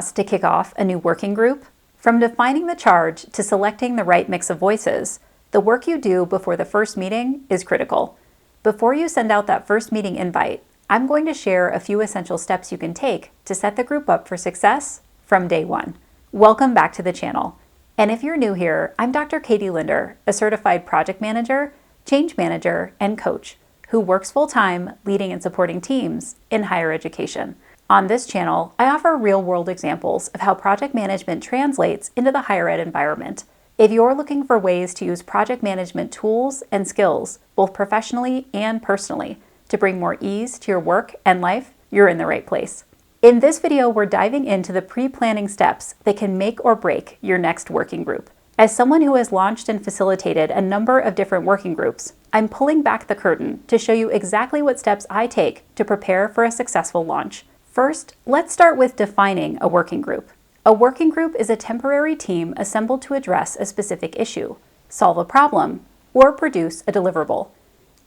task to kick off a new working group? From defining the charge to selecting the right mix of voices, the work you do before the first meeting is critical. Before you send out that first meeting invite, I'm going to share a few essential steps you can take to set the group up for success from day one. Welcome back to the channel. And if you're new here, I'm Dr. Katie Linder, a certified project manager, change manager, and coach who works full-time leading and supporting teams in higher education. On this channel, I offer real-world examples of how project management translates into the higher ed environment. If you're looking for ways to use project management tools and skills, both professionally and personally, to bring more ease to your work and life, you're in the right place. In this video, we're diving into the pre-planning steps that can make or break your next working group. As someone who has launched and facilitated a number of different working groups, I'm pulling back the curtain to show you exactly what steps I take to prepare for a successful launch. First, let's start with defining a working group. A working group is a temporary team assembled to address a specific issue, solve a problem, or produce a deliverable.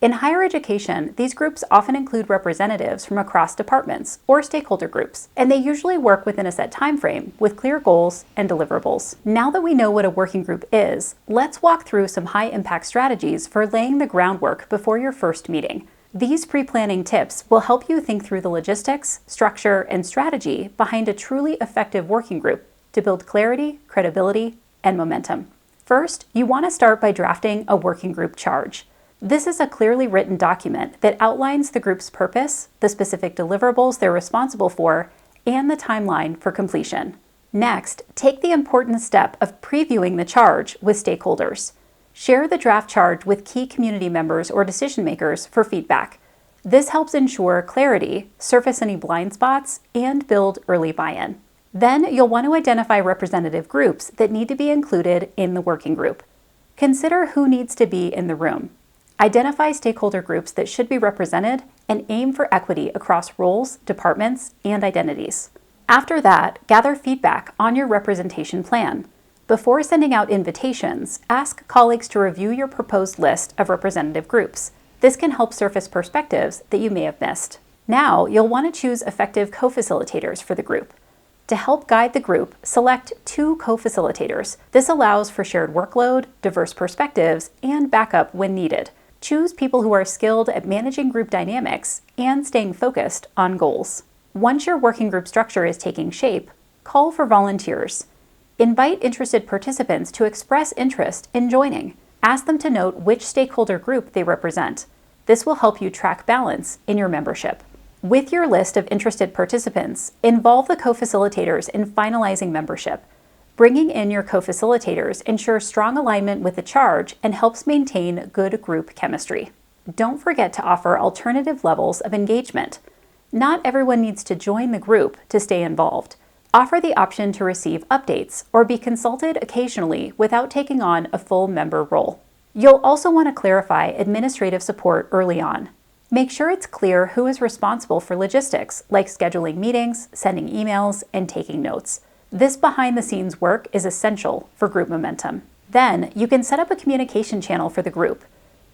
In higher education, these groups often include representatives from across departments or stakeholder groups, and they usually work within a set time frame with clear goals and deliverables. Now that we know what a working group is, let's walk through some high-impact strategies for laying the groundwork before your first meeting. These pre-planning tips will help you think through the logistics, structure, and strategy behind a truly effective working group to build clarity, credibility, and momentum. First, you want to start by drafting a working group charge. This is a clearly written document that outlines the group's purpose, the specific deliverables they're responsible for, and the timeline for completion. Next, take the important step of previewing the charge with stakeholders. Share the draft charge with key community members or decision makers for feedback. This helps ensure clarity, surface any blind spots, and build early buy-in. Then you'll want to identify representative groups that need to be included in the working group. Consider who needs to be in the room. Identify stakeholder groups that should be represented and aim for equity across roles, departments, and identities. After that, gather feedback on your representation plan. Before sending out invitations, ask colleagues to review your proposed list of representative groups. This can help surface perspectives that you may have missed. Now, you'll want to choose effective co-facilitators for the group. To help guide the group, select 2 co-facilitators. This allows for shared workload, diverse perspectives, and backup when needed. Choose people who are skilled at managing group dynamics and staying focused on goals. Once your working group structure is taking shape, call for volunteers. Invite interested participants to express interest in joining. Ask them to note which stakeholder group they represent. This will help you track balance in your membership. With your list of interested participants, involve the co-facilitators in finalizing membership. Bringing in your co-facilitators ensures strong alignment with the charge and helps maintain good group chemistry. Don't forget to offer alternative levels of engagement. Not everyone needs to join the group to stay involved. Offer the option to receive updates or be consulted occasionally without taking on a full member role. You'll also want to clarify administrative support early on. Make sure it's clear who is responsible for logistics, like scheduling meetings, sending emails, and taking notes. This behind-the-scenes work is essential for group momentum. Then, you can set up a communication channel for the group.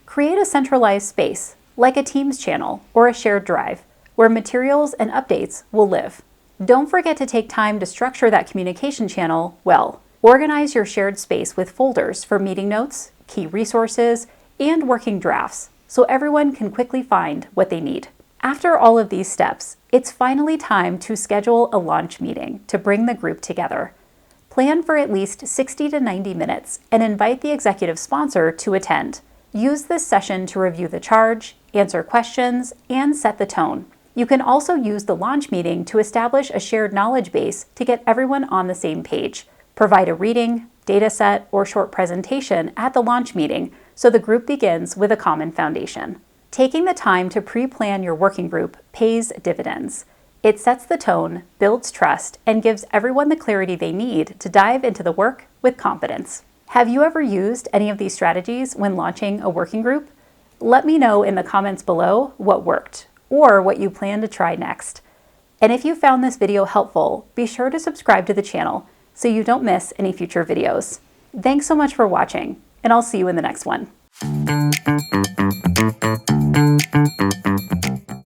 Create a centralized space, like a Teams channel or a shared drive, where materials and updates will live. Don't forget to take time to structure that communication channel well. Organize your shared space with folders for meeting notes, key resources, and working drafts, so everyone can quickly find what they need. After all of these steps, it's finally time to schedule a launch meeting to bring the group together. Plan for at least 60 to 90 minutes and invite the executive sponsor to attend. Use this session to review the charge, answer questions, and set the tone. You can also use the launch meeting to establish a shared knowledge base to get everyone on the same page. Provide a reading, data set, or short presentation at the launch meeting so the group begins with a common foundation. Taking the time to pre-plan your working group pays dividends. It sets the tone, builds trust, and gives everyone the clarity they need to dive into the work with confidence. Have you ever used any of these strategies when launching a working group? Let me know in the comments below what worked or what you plan to try next. And if you found this video helpful, be sure to subscribe to the channel so you don't miss any future videos. Thanks so much for watching, and I'll see you in the next one.